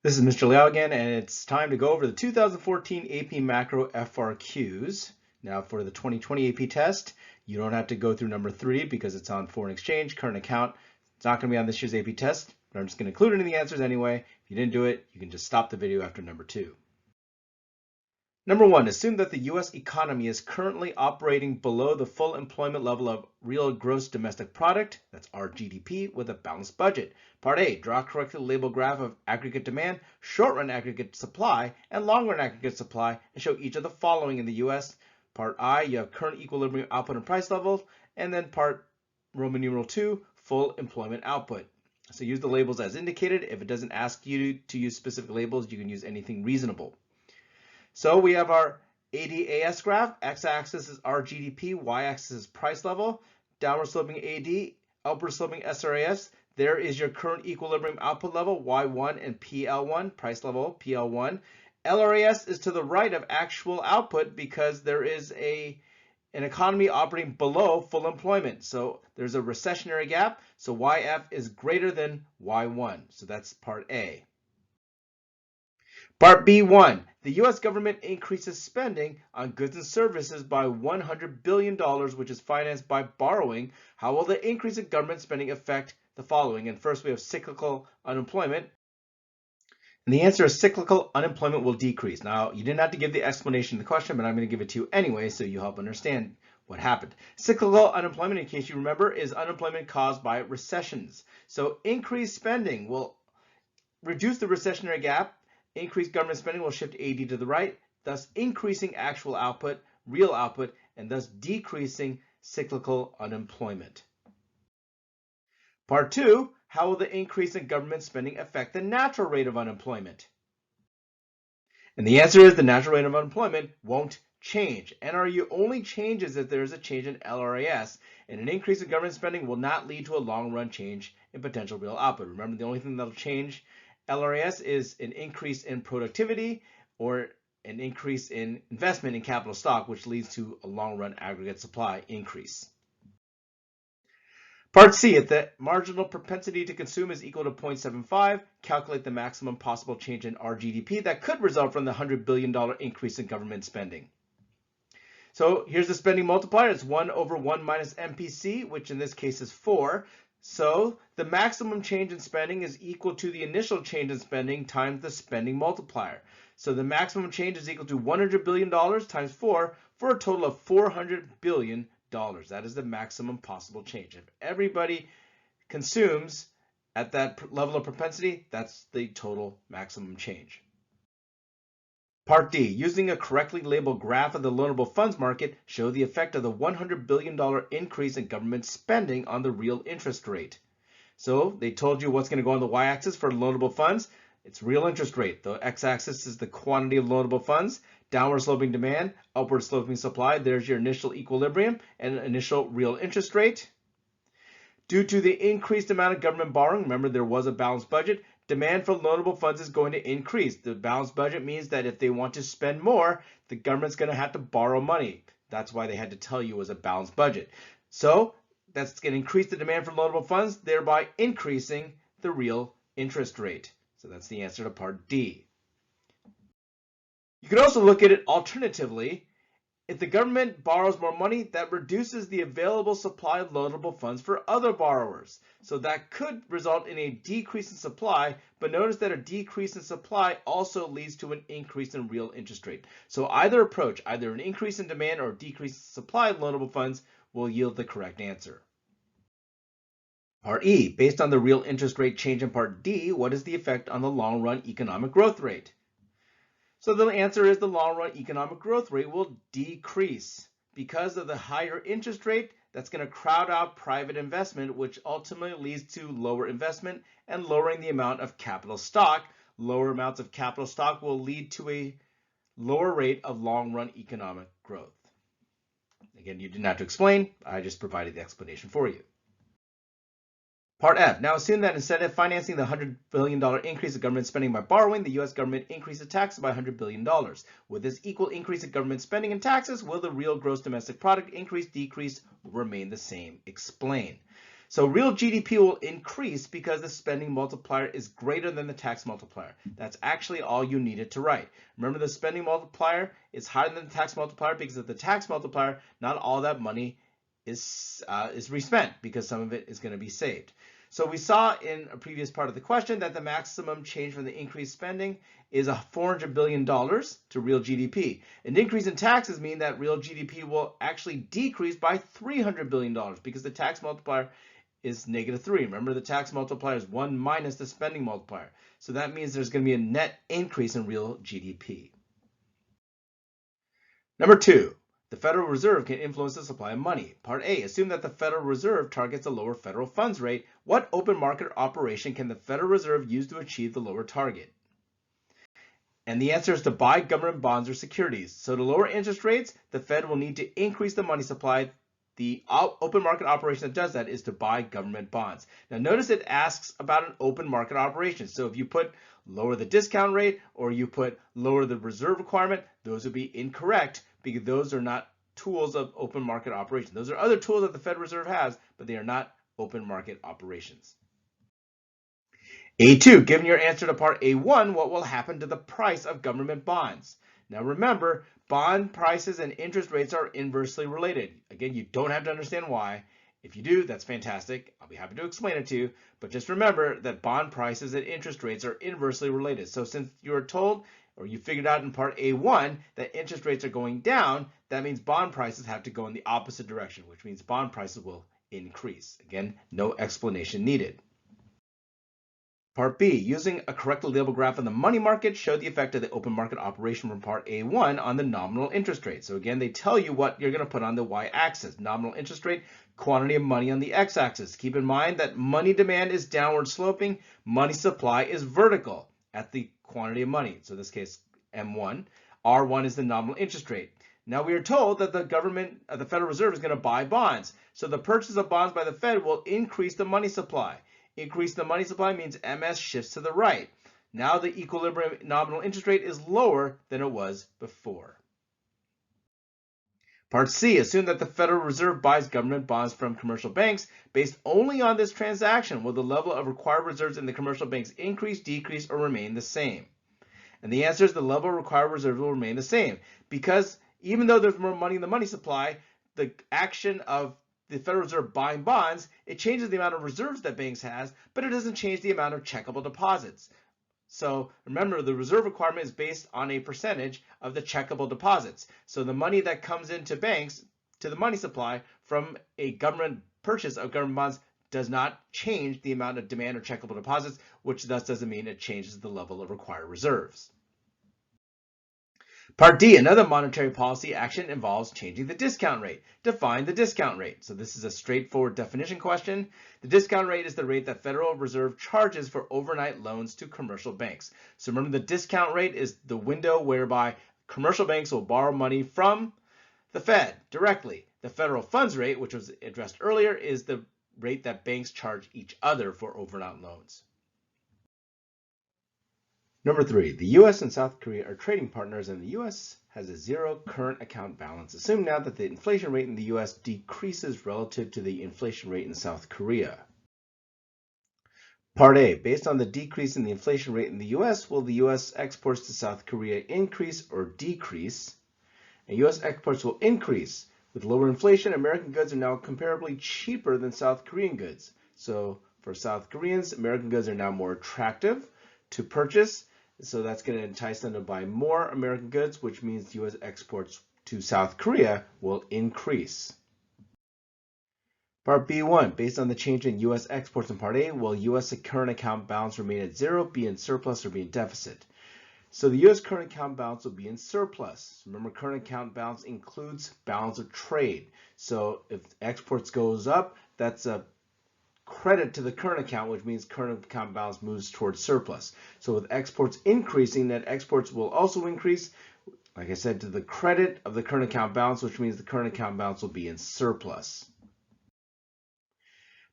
This is Mr. Liao again, and it's time to go over the 2014 AP Macro FRQs. Now for the 2020 AP test, you don't have to go through number 3 because it's on foreign exchange, current account. It's not going to be on this year's AP test, but I'm just going to include it in the answers anyway. If you didn't do it, you can just stop the video after number 2. Number 1, assume that the U.S. economy is currently operating below the full employment level of real gross domestic product, that's our GDP, with a balanced budget. Part A, draw a correctly labeled graph of aggregate demand, short-run aggregate supply, and long-run aggregate supply, and show each of the following in the U.S. Part I, you have current equilibrium output and price levels, and then part Roman numeral 2, full employment output. So use the labels as indicated. If it doesn't ask you to use specific labels, you can use anything reasonable. So we have our ADAS graph. X-axis is our GDP, Y-axis is price level. Downward sloping AD, upward sloping SRAS. There is your current equilibrium output level, Y1 and PL1, price level, PL1. LRAS is to the right of actual output because there is an economy operating below full employment. So there's a recessionary gap. So YF is greater than Y1. So that's part A. Part B1, the U.S. government increases spending on goods and services by $100 billion, which is financed by borrowing. How will the increase in government spending affect the following? And first we have cyclical unemployment. And the answer is cyclical unemployment will decrease. Now, you didn't have to give the explanation of the question, but I'm going to give it to you anyway so you help understand what happened. Cyclical unemployment, in case you remember, is unemployment caused by recessions. So increased spending will reduce the recessionary gap. Increased government spending will shift AD to the right, thus increasing actual output, real output, and thus decreasing cyclical unemployment. Part 2, how will the increase in government spending affect the natural rate of unemployment? And the answer is the natural rate of unemployment won't change. NRU only changes if there is a change in LRAS, and an increase in government spending will not lead to a long-run change in potential real output. Remember, the only thing that'll change LRAS is an increase in productivity or an increase in investment in capital stock, which leads to a long-run aggregate supply increase. Part C, if the marginal propensity to consume is equal to 0.75, calculate the maximum possible change in our GDP that could result from the $100 billion increase in government spending. So here's the spending multiplier. It's 1 over 1 minus MPC, which in this case is 4. So the maximum change in spending is equal to the initial change in spending times the spending multiplier. So the maximum change is equal to $100 billion times 4 for a total of $400 billion. That is the maximum possible change. If everybody consumes at that level of propensity, that's the total maximum change. Part D, using a correctly labeled graph of the loanable funds market, show the effect of the $100 billion increase in government spending on the real interest rate. So they told you what's going to go on the y-axis for loanable funds. It's real interest rate. The x-axis is the quantity of loanable funds. Downward sloping demand, upward sloping supply. There's your initial equilibrium and initial real interest rate. Due to the increased amount of government borrowing, remember there was a balanced budget, demand for loanable funds is going to increase. The balanced budget means that if they want to spend more, the government's going to have to borrow money. That's why they had to tell you it was a balanced budget. So that's going to increase the demand for loanable funds, thereby increasing the real interest rate. So that's the answer to part D. You could also look at it alternatively. If the government borrows more money, that reduces the available supply of loanable funds for other borrowers. So that could result in a decrease in supply, but notice that a decrease in supply also leads to an increase in real interest rate. So either approach, either an increase in demand or a decrease in supply of loanable funds, will yield the correct answer. Part E, based on the real interest rate change in Part D, what is the effect on the long-run economic growth rate? So the answer is the long-run economic growth rate will decrease. Because of the higher interest rate, that's going to crowd out private investment, which ultimately leads to lower investment and lowering the amount of capital stock. Lower amounts of capital stock will lead to a lower rate of long-run economic growth. Again, you didn't have to explain. I just provided the explanation for you. Part F. Now assume that instead of financing the $100 billion increase in government spending by borrowing, the U.S. government increases taxes by $100 billion. With this equal increase in government spending and taxes, will the real gross domestic product increase, decrease, or remain the same? Explain. So real GDP will increase because the spending multiplier is greater than the tax multiplier. That's actually all you needed to write. Remember, the spending multiplier is higher than the tax multiplier because of the tax multiplier, not all that money is respent because some of it is going to be saved. So we saw in a previous part of the question that the maximum change from the increased spending is $400 billion to real GDP. An increase in taxes mean that real GDP will actually decrease by $300 billion because the tax multiplier is -3. Remember, the tax multiplier is 1 minus the spending multiplier. So that means there's going to be a net increase in real GDP. Number 2, the Federal Reserve can influence the supply of money. Part A, assume that the Federal Reserve targets a lower federal funds rate. What open market operation can the Federal Reserve use to achieve the lower target? And the answer is to buy government bonds or securities. So to lower interest rates, the Fed will need to increase the money supply. The open market operation that does that is to buy government bonds. Now notice it asks about an open market operation. So if you put lower the discount rate or you put lower the reserve requirement, those would be incorrect because those are not tools of open market operation. Those are other tools that the Federal Reserve has, but they are not open market operations. A2, given your answer to part A1, what will happen to the price of government bonds? Now remember, bond prices and interest rates are inversely related. Again, you don't have to understand why. If you do, that's fantastic. I'll be happy to explain it to you. But just remember that bond prices and interest rates are inversely related. So since you're told, or you figured out in part A1, that interest rates are going down, that means bond prices have to go in the opposite direction, which means bond prices will increase. Again, no explanation needed. Part B, using a correctly labeled graph on the money market, show the effect of the open market operation from part A1 on the nominal interest rate. So again, they tell you what you're going to put on the y-axis, nominal interest rate, quantity of money on the x-axis. Keep in mind that money demand is downward sloping, money supply is vertical at the quantity of money. So in this case, M1, R1 is the nominal interest rate. Now we are told that the Federal Reserve is going to buy bonds. So the purchase of bonds by the Fed will increase the money supply. Increase the money supply means MS shifts to the right. Now the equilibrium nominal interest rate is lower than it was before. Part C, assume that the Federal Reserve buys government bonds from commercial banks. Based only on this transaction, will the level of required reserves in the commercial banks increase, decrease, or remain the same? And the answer is the level of required reserves will remain the same because even though there's more money in the money supply, the action of the Federal Reserve buying bonds, it changes the amount of reserves that banks has, but it doesn't change the amount of checkable deposits. So remember, the reserve requirement is based on a percentage of the checkable deposits. So the money that comes into banks to the money supply from a government purchase of government bonds does not change the amount of demand or checkable deposits, which thus doesn't mean it changes the level of required reserves. Part D, another monetary policy action involves changing the discount rate. Define the discount rate. So this is a straightforward definition question. The discount rate is the rate that Federal Reserve charges for overnight loans to commercial banks. So remember, the discount rate is the window whereby commercial banks will borrow money from the Fed directly. The federal funds rate, which was addressed earlier, is the rate that banks charge each other for overnight loans. Number 3, the U.S. and South Korea are trading partners and the U.S. has a zero current account balance. Assume now that the inflation rate in the U.S. decreases relative to the inflation rate in South Korea. Part A, based on the decrease in the inflation rate in the U.S., will the U.S. exports to South Korea increase or decrease? And U.S. exports will increase. With lower inflation, American goods are now comparably cheaper than South Korean goods. So for South Koreans, American goods are now more attractive to purchase. So that's going to entice them to buy more American goods, which means U.S. exports to South Korea will increase. Part B1, based on the change in U.S. exports in Part A, will U.S. current account balance remain at zero, be in surplus, or be in deficit? So the U.S. current account balance will be in surplus. Remember, current account balance includes balance of trade. So if exports goes up, that's a credit to the current account, which means current account balance moves towards surplus. So with exports increasing, net exports will also increase, like I said, to the credit of the current account balance, which means the current account balance will be in surplus.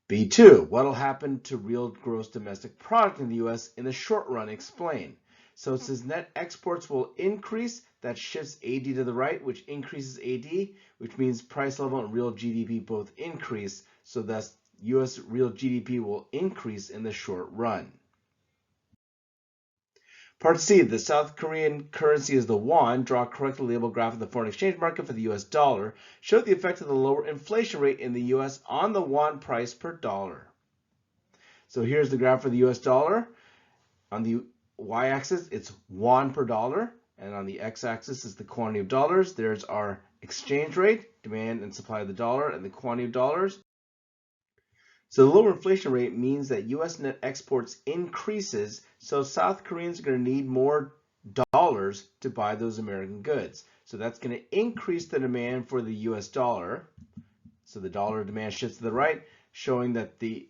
B2, what will happen to real gross domestic product in the U.S. in the short run? Explain. So it says net exports will increase, that shifts AD to the right, which increases AD, which means price level and real GDP both increase, so that's U.S. real GDP will increase in the short run. Part C, the South Korean currency is the won. Draw a correctly labeled graph of the foreign exchange market for the U.S. dollar. Show the effect of the lower inflation rate in the U.S. on the won price per dollar. So here's the graph for the U.S. dollar. On the y-axis, it's won per dollar, and on the x-axis is the quantity of dollars. There's our exchange rate, demand and supply of the dollar, and the quantity of dollars. So the lower inflation rate means that U.S. net exports increases, so South Koreans are going to need more dollars to buy those American goods. So that's going to increase the demand for the U.S. dollar. So the dollar demand shifts to the right, showing that the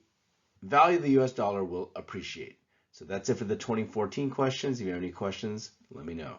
value of the U.S. dollar will appreciate. So that's it for the 2014 questions. If you have any questions, let me know.